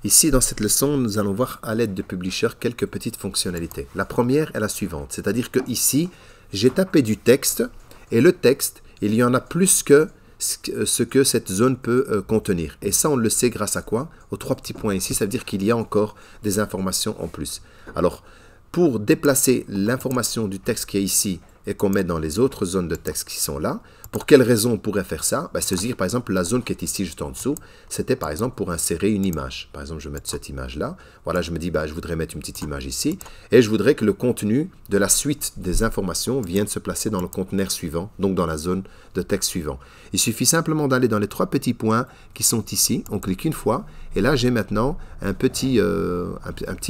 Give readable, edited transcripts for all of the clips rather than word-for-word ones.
Ici, dans cette leçon, nous allons voir à l'aide de Publisher quelques petites fonctionnalités. La première est la suivante, c'est-à-dire que ici, j'ai tapé du texte, et le texte, il y en a plus que ce que cette zone peut contenir. Et ça, on le sait grâce à quoi? Aux trois petits points ici, ça veut dire qu'il y a encore des informations en plus. Alors, pour déplacer l'information du texte qui est ici et qu'on met dans les autres zones de texte qui sont là, pour quelle raison on pourrait faire ça? Se dire, par exemple, la zone qui est ici juste en dessous, c'était par exemple pour insérer une image. Par exemple, je vais mettre cette image-là. Voilà, je me dis, je voudrais mettre une petite image ici. Et je voudrais que le contenu de la suite des informations vienne se placer dans le conteneur suivant, donc dans la zone de texte suivant. Il suffit simplement d'aller dans les trois petits points qui sont ici. On clique une fois. Et là, j'ai maintenant un petit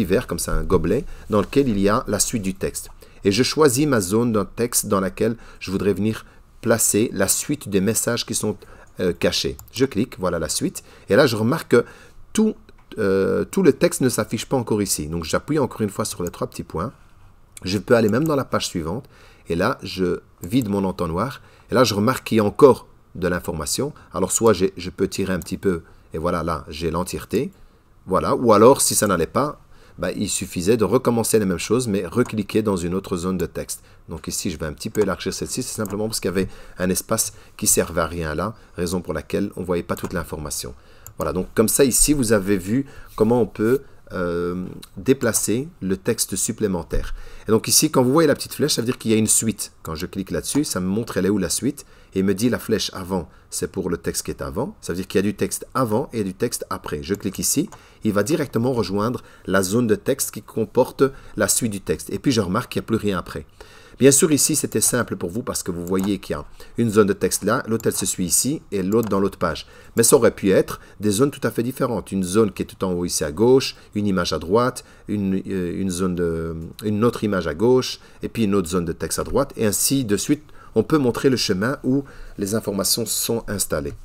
verre, comme ça, un gobelet, dans lequel il y a la suite du texte. Et je choisis ma zone de texte dans laquelle je voudrais venir placer la suite des messages qui sont cachés. Je clique, voilà la suite. Et là, je remarque que tout le texte ne s'affiche pas encore ici. Donc, j'appuie encore une fois sur les trois petits points. Je peux aller même dans la page suivante. Et là, je vide mon entonnoir. Et là, je remarque qu'il y a encore de l'information. Alors, soit je peux tirer un petit peu. Et voilà, là, j'ai l'entièreté. Voilà. Ou alors, si ça n'allait pas, il suffisait de recommencer la même chose, mais recliquer dans une autre zone de texte. Donc ici, je vais un petit peu élargir celle-ci, c'est simplement parce qu'il y avait un espace qui ne servait à rien là, raison pour laquelle on ne voyait pas toute l'information. Voilà, donc comme ça, ici, vous avez vu comment on peut déplacer le texte supplémentaire. Et donc ici, quand vous voyez la petite flèche, ça veut dire qu'il y a une suite. Quand je clique là-dessus, ça me montre elle est où la suite, et il me dit la flèche avant, c'est pour le texte qui est avant. Ça veut dire qu'il y a du texte avant et du texte après. Je clique ici, il va directement rejoindre la zone de texte qui comporte la suite du texte. Et puis je remarque qu'il n'y a plus rien après. Bien sûr, ici, c'était simple pour vous parce que vous voyez qu'il y a une zone de texte là, l'autre, elle se suit ici et l'autre dans l'autre page. Mais ça aurait pu être des zones tout à fait différentes. Une zone qui est tout en haut ici à gauche, une image à droite, une autre image à gauche, et puis une autre zone de texte à droite, et ainsi de suite. On peut montrer le chemin où les informations sont installées.